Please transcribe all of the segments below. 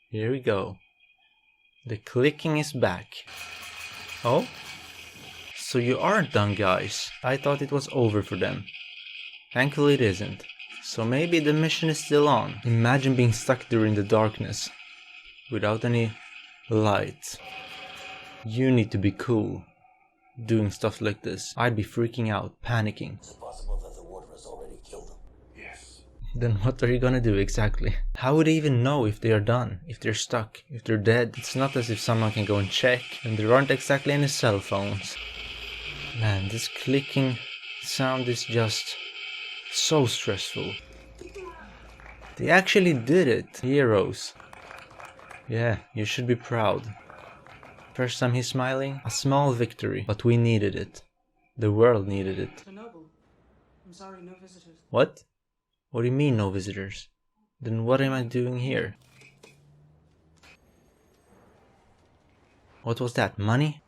Here we go. The clicking is back. Oh? So you aren't done, guys. I thought it was over for them. Thankfully it isn't. So maybe the mission is still on. Imagine being stuck during the darkness. Without any light. You need to be cool. Doing stuff like this. I'd be freaking out, panicking. It's possible that the water has already killed them. Yes. Then what are you gonna do exactly? How would they even know if they are done? If they're stuck? If they're dead? It's not as if someone can go and check. And there aren't exactly any cell phones. Man, this clicking sound is just so stressful. They actually did it. Heroes. Yeah, you should be proud. First time he's smiling, a small victory, but we needed it. The world needed it. Chernobyl. I'm sorry, no visitors. What? What do you mean no visitors? Then what am I doing here? What was that, money?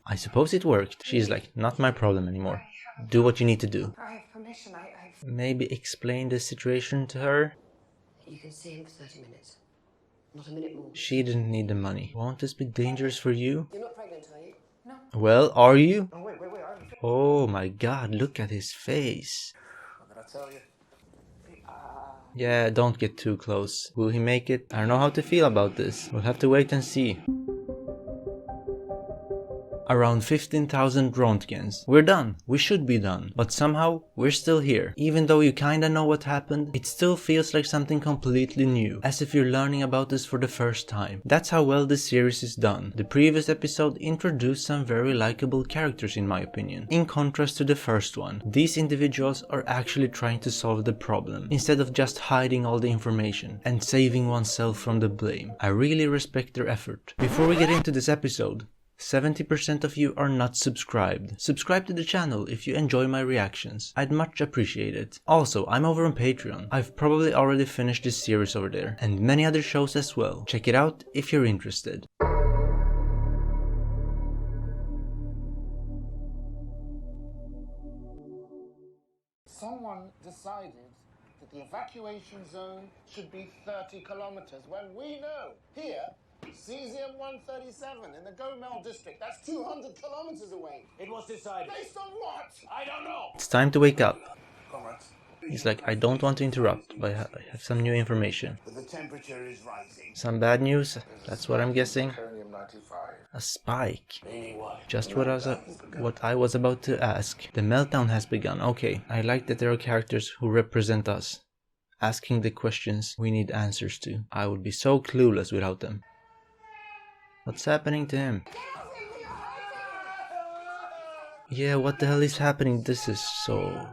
I suppose it worked. She's like, not my problem anymore. Do what you need to do. I have permission. Maybe explain the situation to her? You can see him for 30 minutes. Not a minute more. She didn't need the money. Won't this be dangerous for you? You're not pregnant, are you? No. Well, are you? Oh, wait. Oh my god, look at his face. What did I tell you? Yeah, don't get too close. Will he make it? I don't know how to feel about this. We'll have to wait and see. Around 15,000 Rontgens. We're done. We should be done. But somehow, we're still here. Even though you kinda know what happened, it still feels like something completely new. As if you're learning about this for the first time. That's how well this series is done. The previous episode introduced some very likable characters in my opinion. In contrast to the first one, these individuals are actually trying to solve the problem, instead of just hiding all the information and saving oneself from the blame. I really respect their effort. Before we get into this episode, 70% of you are not subscribed. Subscribe to the channel if you enjoy my reactions. I'd much appreciate it. Also, I'm over on Patreon. I've probably already finished this series over there, and many other shows as well. Check it out if you're interested. Someone decided that the evacuation zone should be 30 kilometers when we know here Cesium 137 in the Gomel district, that's 200 kilometers away. It was decided. Based on what? I don't know. It's time to wake up. Comrades, He's like, I don't want to interrupt, but I have some new information. but the temperature is rising. Some bad news, that's what I'm guessing. Uranium-95. A spike. Meaning what? Just what I was about to ask. The meltdown has begun. Okay, I like that there are characters who represent us, asking the questions we need answers to. I would be so clueless without them. What's happening to him? Yeah, what the hell is happening? This is so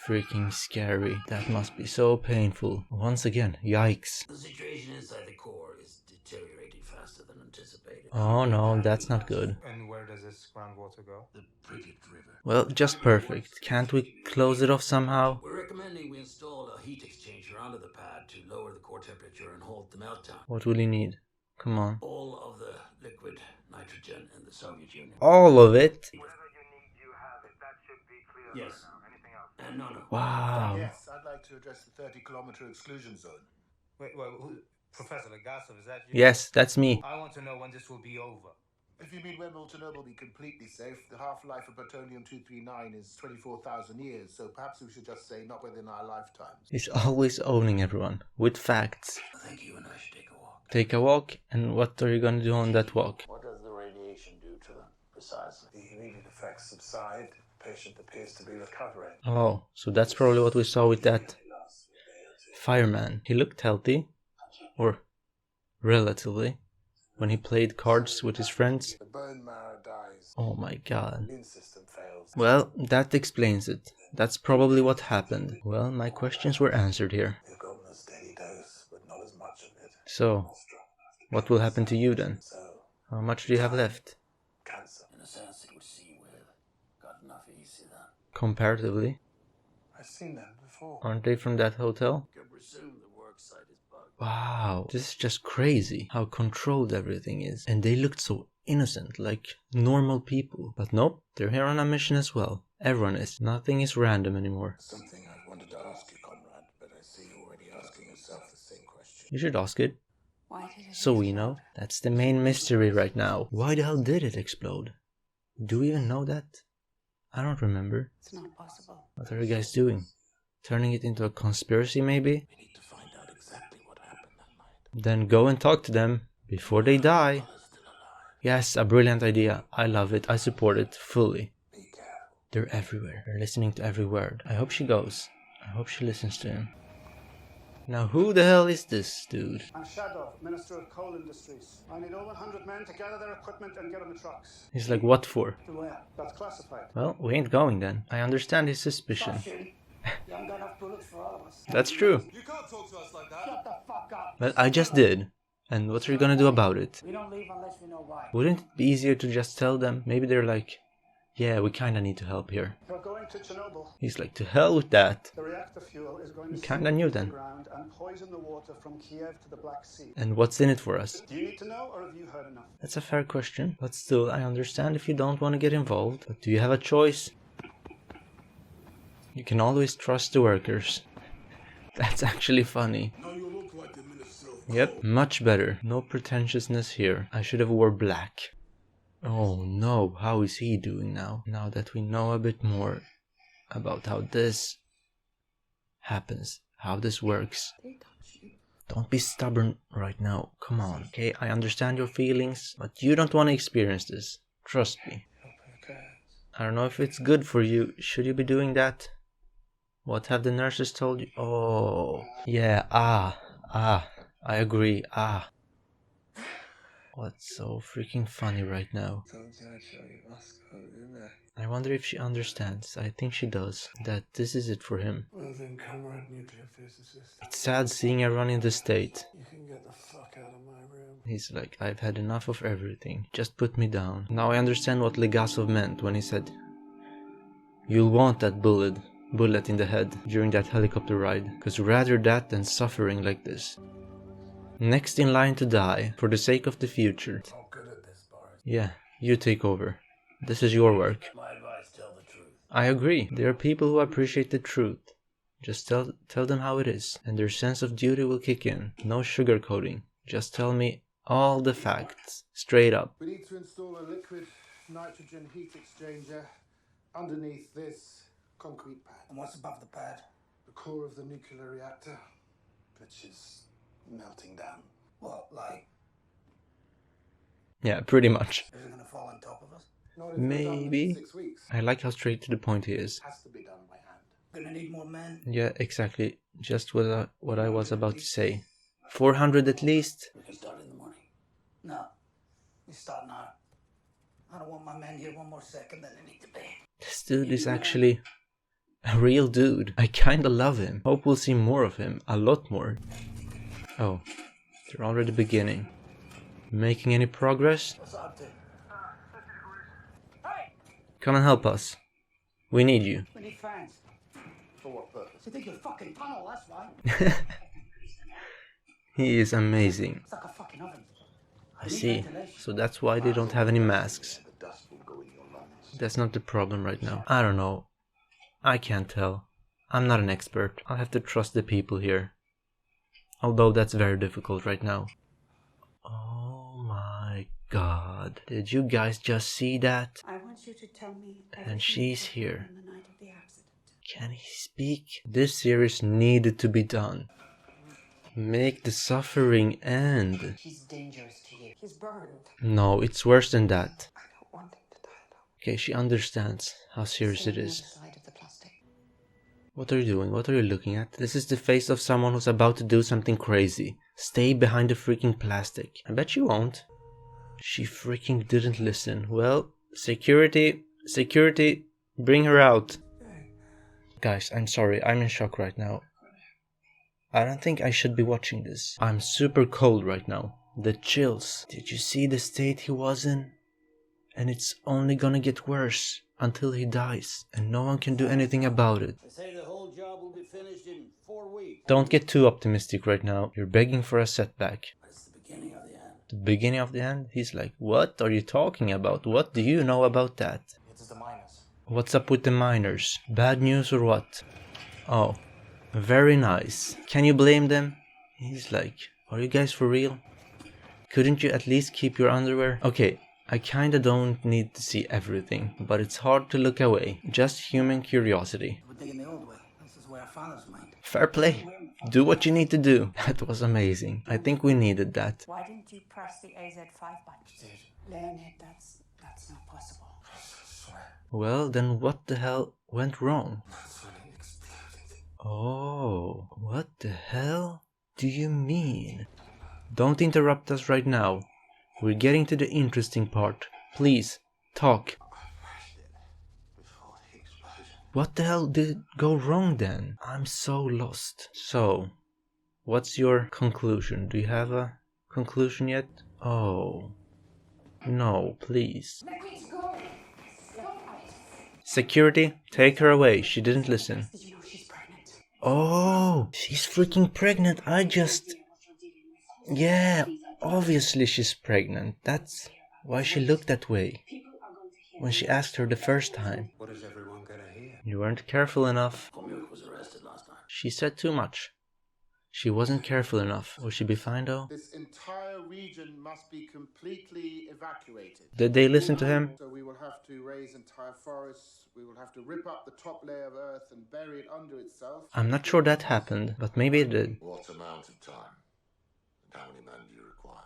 freaking scary. That must be so painful. Once again, yikes. The situation inside the core is deteriorating faster than anticipated. Oh no, that's not good. And where does this groundwater go? The Pripyat River. Well, just perfect. Can't we close it off somehow? We're recommending we install a heat exchanger under the pad to lower the core temperature and halt the meltdown. What will he need? Come on. All of the liquid nitrogen in the Soviet Union. All of it? Whatever you need, you have it. That should be clear Yes. right now. Anything else? No. Wow. Yes, I'd like to address the 30-kilometer exclusion zone. Wait, Professor Legasov, is that you? Yes, that's me. I want to know when this will be over. If you mean when will Chernobyl be completely safe, the half-life of plutonium-239 is 24,000 years, so perhaps we should just say not within our lifetimes. He's always owning everyone. With facts. I think you and I should take a walk. Take a walk, and what are you gonna do on that walk? What does the radiation do to them, precisely? The immediate effects subside. The patient appears to be recovering. Oh, so that's probably what we saw with that fireman. He looked healthy. Or relatively. When he played cards with his friends. The bone marrow dies. Oh my god. The immune system fails. Well, that explains it. That's probably what happened. Well, my questions were answered here. You've gotten a steady dose, but not as much of it. So, what will happen to you then? So, How much do you have left? cancer. In a sense, it would seem we've got enough easy then. Comparatively. I've seen them before. Aren't they from that hotel? Can presume the work site is bugged. Wow, this is just crazy how controlled everything is. And they looked so innocent, like normal people. But nope, they're here on a mission as well. Everyone is. Nothing is random anymore. Something I wanted to ask you, Conrad, but I see you're already asking yourself. yourself the same question. You should ask it. Why did it So we explode? know. That's the main mystery right now. Why the hell did it explode? Do we even know that? I don't remember. It's not possible. What are you guys doing? Turning it into a conspiracy maybe? We need to find out exactly what happened that night. Then go and talk to them before they die. Yes, a brilliant idea. I love it. I support it fully. Be careful. They're everywhere. They're listening to every word. I hope she goes. I hope she listens to him. Now who the hell is this dude? I'm Shadow, Minister of Coal Industries. I need all 100 men to gather their equipment and get on the trucks. He's like, what for? To where? That's classified. Well, we ain't going then. I understand his suspicion. Stop shooting. You haven't got enough bullets for all of us. That's true. You can't talk to us like that. Shut the fuck up. Well, I just did. And what are you gonna do about it? We don't leave unless we know why. Wouldn't it be easier to just tell them? Maybe they're like, yeah, we kinda need to help here. We're going to Chernobyl. He's like, to hell with that. The reactor fuel is going to We kinda sink knew into then. the ground and poison the water from Kiev to the Black Sea. And what's in it for us? Do you need to know, or have you heard enough? That's a fair question. But still, I understand if you don't want to get involved. But do you have a choice? You can always trust the workers. That's actually funny. Now you look like the Minister of Yep, much better. No pretentiousness here. I should have wore black. Oh no, how is he doing now? Now that we know a bit more about how this happens, how this works. Don't be stubborn right now. Come on, okay? I understand your feelings, but you don't want to experience this. Trust me. I don't know if it's good for you. Should you be doing that? What have the nurses told you? Oh, yeah, I agree, What's so freaking funny right now? I wonder if she understands. I think she does. That this is it for him. Well then, comrade nuclear physicist, It's sad seeing everyone in the state. you can get the fuck out of my room. He's like, I've had enough of everything. Just put me down. Now I understand what Legasov meant when he said, you'll want that bullet in the head during that helicopter ride. Because rather that than suffering like this. Next in line to die, for the sake of the future. I'm good at this, Boris. Yeah, you take over. This is your work. My advice, tell the truth. I agree. There are people who appreciate the truth. Just tell them how it is, and their sense of duty will kick in. No sugarcoating. Just tell me all the facts, straight up. We need to install a liquid nitrogen heat exchanger underneath this concrete pad. And what's above the pad? The core of the nuclear reactor, which is melting down. What, like, Yeah, pretty much. is it gonna fall on top of us? Not if we're done in Maybe. 6 weeks. I like how straight to the point he is. Has to be done by hand. Gonna need more men? Yeah, exactly. Just what I was about to say. 400 at least? We can start in the morning. No. We start now. I don't want my men here one more second than they need to be. This dude is actually a real dude. I kinda love him. Hope we'll see more of him. A lot more. Oh, they're already beginning. Making any progress? What's up, dude? Come and help us. We need you. We need fans. For what purpose? You think you're fucking tunnel, that's why. He is amazing. It's like a fucking oven. I see. So that's why they don't have any masks. The dust will go in your lungs. That's not the problem right now. I don't know. I can't tell. I'm not an expert. I'll have to trust the people here. Although that's very difficult right now. Oh my god. Did you guys just see that? I want you to tell me. And everything she's that happened here. on the night of the accident. Can he speak? This series needed to be done. Make the suffering end. He's dangerous to you. He's burned. No, it's worse than that. I don't want him to die though. Okay, she understands how serious Stay it on the is. other side of the plastic. What are you doing? What are you looking at? This is the face of someone who's about to do something crazy. Stay behind the freaking plastic. I bet you won't. She freaking didn't listen. Well, security, bring her out. Guys, I'm sorry, I'm in shock right now. I don't think I should be watching this. I'm super cold right now. The chills. Did you see the state he was in? And it's only gonna get worse until he dies. And no one can do anything about it. They say the whole job will be finished in 4 weeks. Don't get too optimistic right now. You're begging for a setback. It's the beginning of the end. The beginning of the end? He's like, what are you talking about? What do you know about that? It's the miners. What's up with the miners? Bad news or what? Oh, very nice. Can you blame them? He's like, are you guys for real? Couldn't you at least keep your underwear? Okay, I kinda don't need to see everything, but it's hard to look away. Just human curiosity. We're digging the old way. This is where our fathers mined. Fair play. Do what you need to do. That was amazing. I think we needed that. Why didn't you press the AZ5 button? Leonid, that's not possible. Well, then what the hell went wrong? Oh, what the hell do you mean? Don't interrupt us right now. We're getting to the interesting part. Please, talk. What the hell did go wrong then? I'm so lost. So, what's your conclusion? Do you have a conclusion yet? Oh, no, please. Security, take her away. She didn't listen. Did you know she's pregnant? Oh, she's freaking pregnant. Yeah, obviously she's pregnant. That's why she looked that way when she asked her the first time. What is everyone gonna hear? You weren't careful enough. Pomyuk was arrested last night. She said too much. She wasn't careful enough. Will she be fine though? This entire region must be completely evacuated. Did they listen to him? So we will have to raise entire forests. We will have to rip up the top layer of earth and bury it under itself. I'm not sure that happened, but maybe it did. What amount of time? And how many men do you require?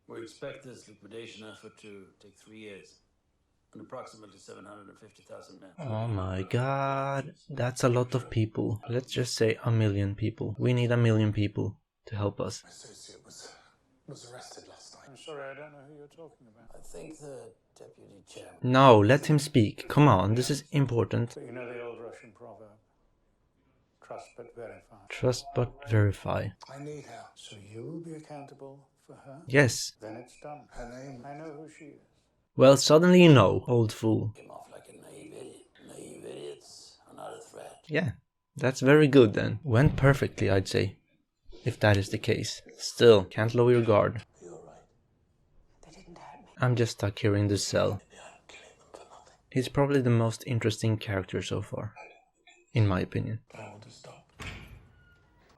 We expect this liquidation effort to take 3 years and approximately 750,000 men. Oh my god, that's a lot of people. Let's just say 1 million people. We need 1 million people to help us. My associate was arrested last night. I'm sorry, I don't know who you're talking about. I think the deputy chairman. No, let him speak. Come on, this is important. But you know the old Russian proverb? Trust but verify. Trust but verify. I need her. So you will be accountable for her? Yes. Then it's done. Her name? I know who she is. Well, suddenly you know, old fool. Came off like a naive idiot. Naive idiots are not a threat. Yeah, that's very good then. Went perfectly, I'd say. If that is the case. Still, can't lower your guard. You're right. They didn't hurt me. I'm just stuck here in this cell. Maybe I'm killing them for nothing. He's probably the most interesting character so far. In my opinion. I want to stop.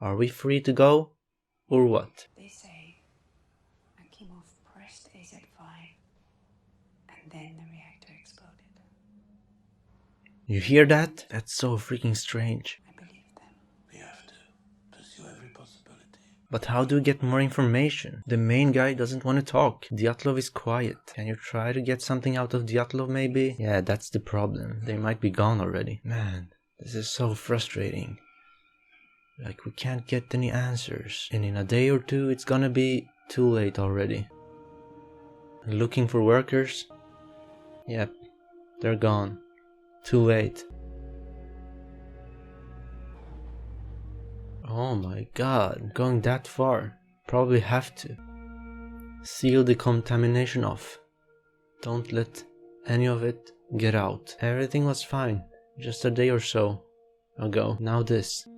Are we free to go? Or what? They say Akimov pressed AZ5 and then the reactor exploded. You hear that? That's so freaking strange. I believe them. We have to pursue every possibility. But how do we get more information? The main guy doesn't want to talk. Dyatlov is quiet. Can you try to get something out of Dyatlov maybe? Yeah, that's the problem. They might be gone already. Man, this is so frustrating. Like, we can't get any answers. And in a day or two, it's gonna be too late already. Looking for workers? Yep, they're gone. Too late. Oh my god, going that far. Probably have to. Seal the contamination off. Don't let any of it get out. Everything was fine, just a day or so ago. Now this.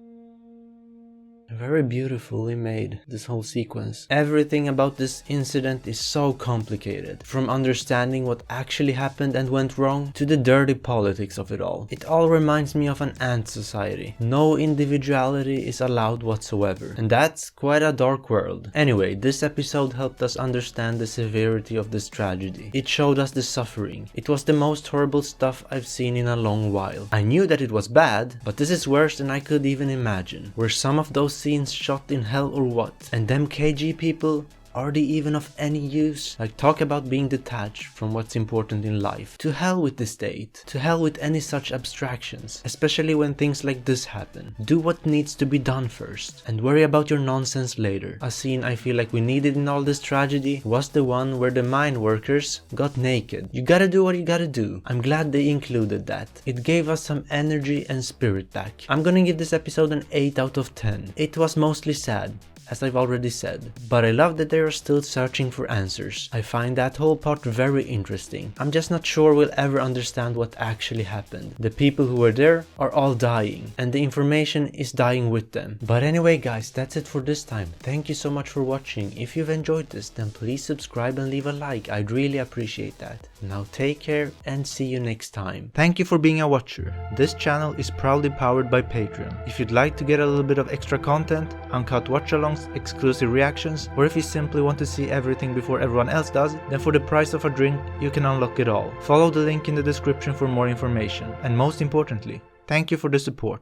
Very beautifully made, this whole sequence. Everything about this incident is so complicated. From understanding what actually happened and went wrong, to the dirty politics of it all. It all reminds me of an ant society. No individuality is allowed whatsoever. And that's quite a dark world. Anyway, this episode helped us understand the severity of this tragedy. It showed us the suffering. It was the most horrible stuff I've seen in a long while. I knew that it was bad, but this is worse than I could even imagine. Were some of those scenes shot in hell or what? And them KG people, are they even of any use? Like, talk about being detached from what's important in life. To hell with the state. To hell with any such abstractions. Especially when things like this happen. Do what needs to be done first. And worry about your nonsense later. A scene I feel like we needed in all this tragedy was the one where the mine workers got naked. You gotta do what you gotta do. I'm glad they included that. It gave us some energy and spirit back. I'm gonna give this episode an 8 out of 10. It was mostly sad, as I've already said, but I love that they are still searching for answers. I find that whole part very interesting. I'm just not sure we'll ever understand what actually happened. The people who were there are all dying, and the information is dying with them. But anyway guys, that's it for this time. Thank you so much for watching. If you've enjoyed this, then please subscribe and leave a like. I'd really appreciate that. Now take care and see you next time. Thank you for being a watcher. This channel is proudly powered by Patreon. If you'd like to get a little bit of extra content, uncut watch-alongs specials, exclusive reactions, or if you simply want to see everything before everyone else does, then for the price of a drink, you can unlock it all. Follow the link in the description for more information, and most importantly, thank you for the support.